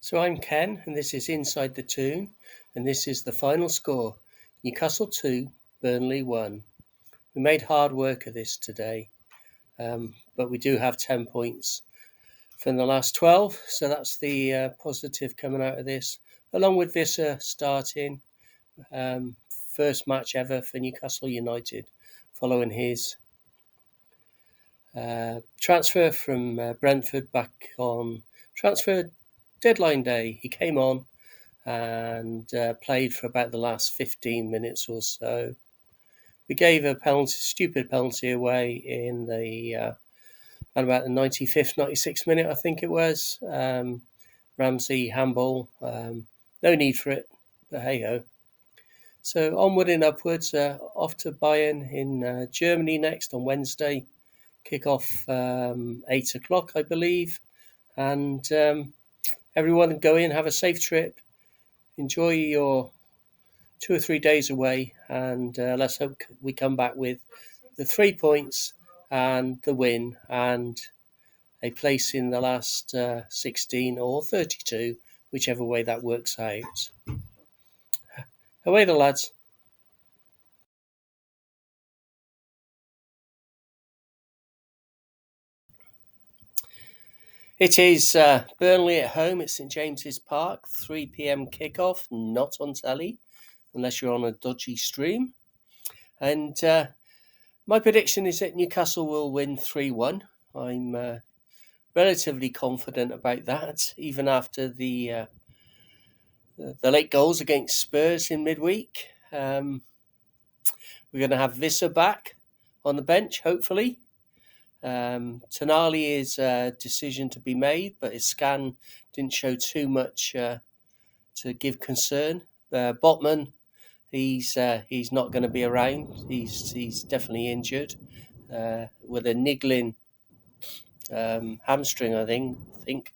So I'm Ken, and this is Inside the Toon, and this is the final score. Newcastle 2, Burnley 1. We made hard work of this today, but we do have 10 points from the last 12, so that's the positive coming out of this. Along with this starting first match ever for Newcastle United, following his transfer from Brentford back on transfer deadline day. He came on and played for about the last 15 minutes or so. We gave a stupid penalty away in the at about the 95th, 96th minute, I think it was. Ramsey handball. No need for it, but hey ho. So onward and upwards. Off to Bayern in Germany next on Wednesday. Kick off 8 o'clock, I believe. And everyone go in, have a safe trip. Enjoy your 2 or 3 days away, and let's hope we come back with the 3 points and the win and a place in the last 16 or 32, whichever way that works out. Away the lads. It is Burnley at home at St James's Park, 3 p.m. kickoff, not on telly, unless you're on a dodgy stream. And my prediction is that Newcastle will win 3-1. I'm relatively confident about that, even after the late goals against Spurs in midweek. We're going to have Visser back on the bench, hopefully. Tonali is a decision to be made, but his scan didn't show too much to give concern. Botman, he's not going to be around. He's definitely injured with a niggling hamstring, I think.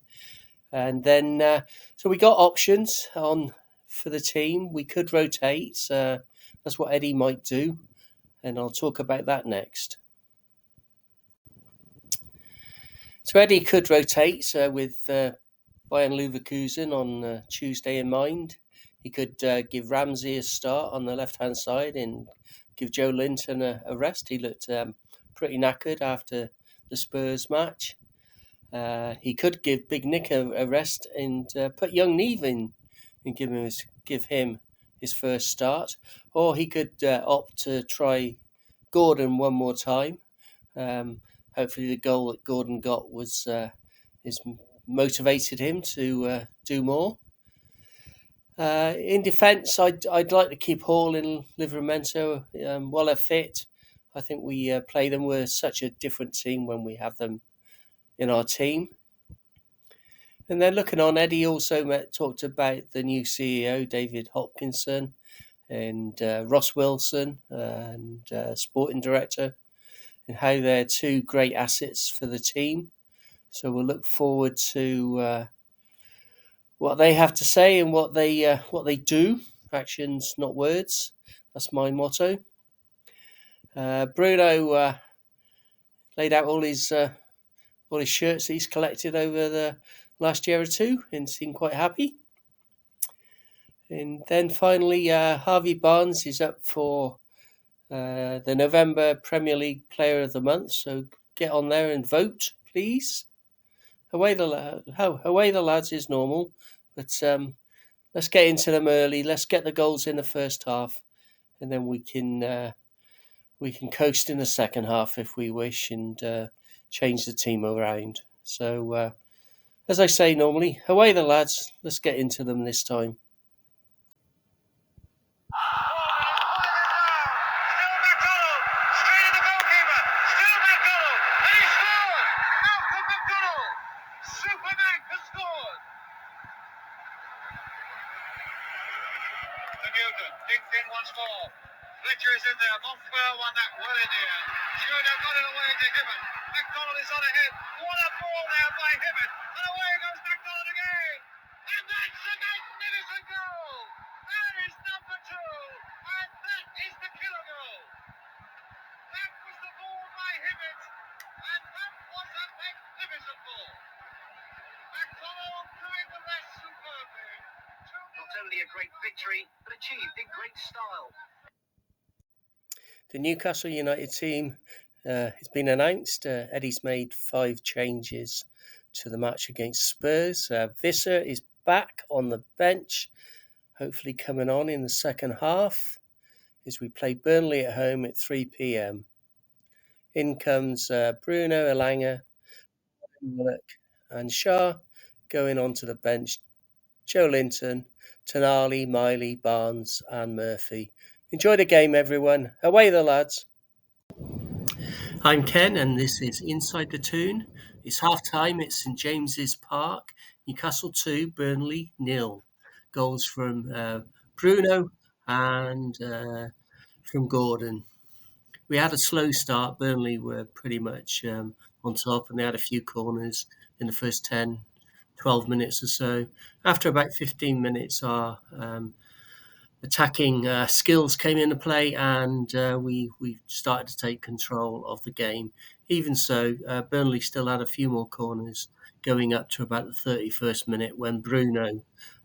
And then, so we got options on for the team. We could rotate. That's what Eddie might do, and I'll talk about that next. So Eddie could rotate with Bayern Leverkusen on Tuesday in mind. He could give Ramsey a start on the left-hand side and give Joe Linton a rest. He looked pretty knackered after the Spurs match. He could give Big Nick a rest and put young Neve in and give him his first start. Or he could opt to try Gordon one more time. Hopefully the goal that Gordon got is motivated him to do more. In defence, I'd like to keep Hall and Livramento while they're fit. I think we play them. We're such a different team when we have them in our team. And then looking on, Eddie also talked about the new CEO, David Hopkinson, and Ross Wilson, and sporting director, and how they're two great assets for the team. So we'll look forward to what they have to say and what they do. Actions, not words. That's my motto. Bruno laid out all his shirts that he's collected over the last year or two and seemed quite happy. And then finally, Harvey Barnes is up for the November Premier League Player of the Month. So get on there and vote, please. Away the lads is normal, but let's get into them early. Let's get the goals in the first half, and then we can coast in the second half if we wish and change the team around. So, as I say normally, away the lads. Let's get into them this time. Digs in once more. Fletcher is in there. Montreal won that well in the end. Schroeder got it away to Hibbert. McDonald is on ahead. What a ball there by Hibbert. And away goes McDonald again. And that's a magnificent goal. That is number 2. And that is the killer goal. That was the ball by Hibbert. And that was a magnificent ball. McDonald doing the rest only a great victory, but achieved in great style. The Newcastle United team has been announced. Eddie's made 5 changes to the match against Spurs. Visser is back on the bench, hopefully coming on in the second half as we play Burnley at home at 3 p.m. In comes Bruno, Elanga, Willock and Shah going onto the bench. Joe Linton, Tonali, Miley, Barnes and Murphy. Enjoy the game, everyone. Away the lads. I'm Ken, and this is Inside the Toon. It's half-time at St James's Park. Newcastle 2, Burnley 0. Goals from Bruno and from Gordon. We had a slow start. Burnley were pretty much on top, and they had a few corners in the first 10, 12 minutes or so. After about 15 minutes, our attacking skills came into play, and we started to take control of the game. Even so, Burnley still had a few more corners going up to about the 31st minute when Bruno,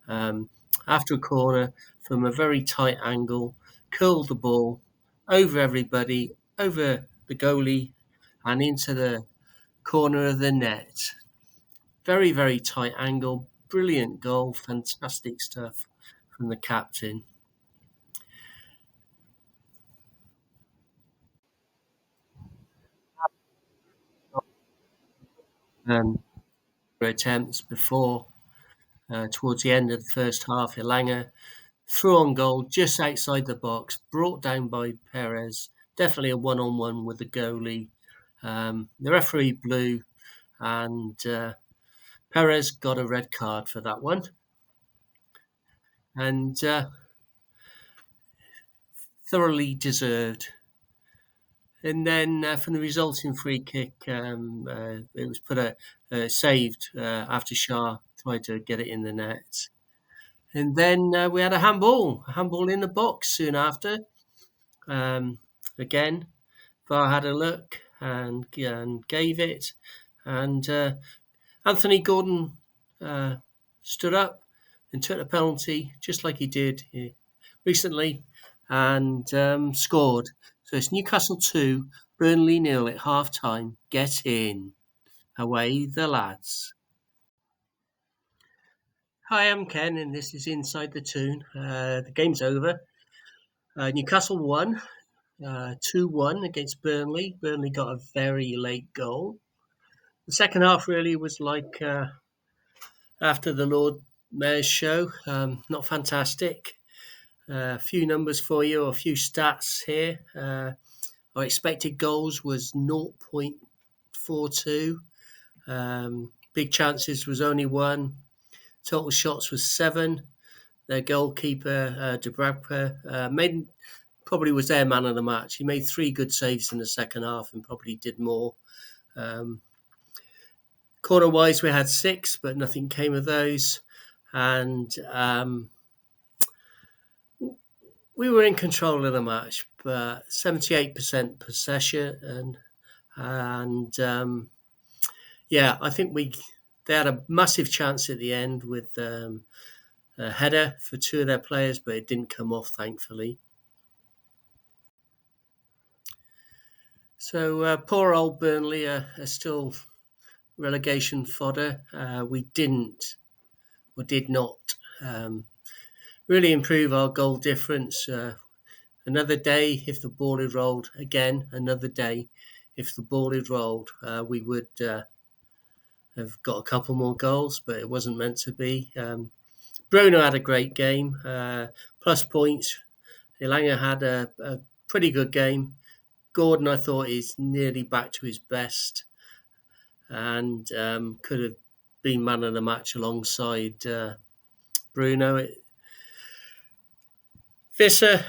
after a corner from a very tight angle, curled the ball over everybody, over the goalie, and into the corner of the net. Very, very tight angle, brilliant goal, fantastic stuff from the captain. Attempts before, towards the end of the first half, Elanga threw on goal just outside the box, brought down by Perez. Definitely a one-on-one with the goalie. The referee blew, and Perez got a red card for that one. And thoroughly deserved. And then from the resulting free kick, it was saved after Shah tried to get it in the net. And then we had a handball in the box soon after. Again, VAR had a look and gave it. And Anthony Gordon stood up and took the penalty, just like he did recently, and scored. So it's Newcastle 2, Burnley 0 at half-time. Get in. Away the lads. Hi, I'm Ken, and this is Inside the Toon. The game's over. Newcastle won 2-1 against Burnley. Burnley got a very late goal. The second half really was like after the Lord Mayor's show. Not fantastic. A few numbers for you, a few stats here. Our expected goals was 0.42. Big chances was only 1. Total shots was 7. Their goalkeeper, Dubravka, probably was their man of the match. He made 3 good saves in the second half and probably did more. Corner-wise, we had 6, but nothing came of those. And we were in control of the match, but 78% possession. And I think they had a massive chance at the end with a header for 2 of their players, but it didn't come off, thankfully. So poor old Burnley are still relegation fodder. We did not really improve our goal difference. Another day, if the ball had rolled again, another day, if the ball had rolled, we would have got a couple more goals, but it wasn't meant to be. Bruno had a great game, plus points. Elanga had a pretty good game. Gordon, I thought, is nearly back to his best and could have been man of the match alongside Bruno. Visser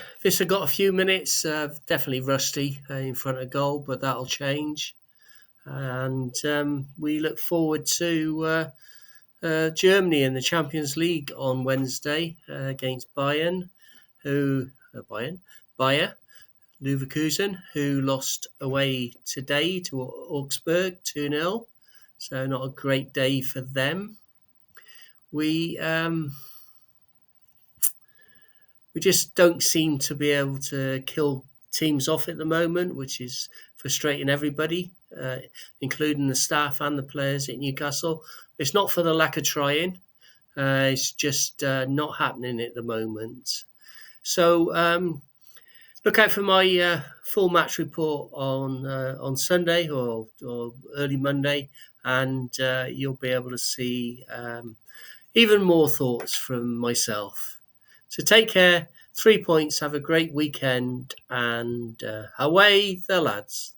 got a few minutes, definitely rusty in front of goal, but that'll change. And we look forward to Germany in the Champions League on Wednesday against Bayer Leverkusen, who lost away today to Augsburg 2-0. So not a great day for them. We we just don't seem to be able to kill teams off at the moment, which is frustrating everybody, including the staff and the players at Newcastle. It's not for the lack of trying. It's just not happening at the moment. So look out for my full match report on Sunday or early Monday, and you'll be able to see even more thoughts from myself. So take care. 3 points. Have a great weekend, and away the lads.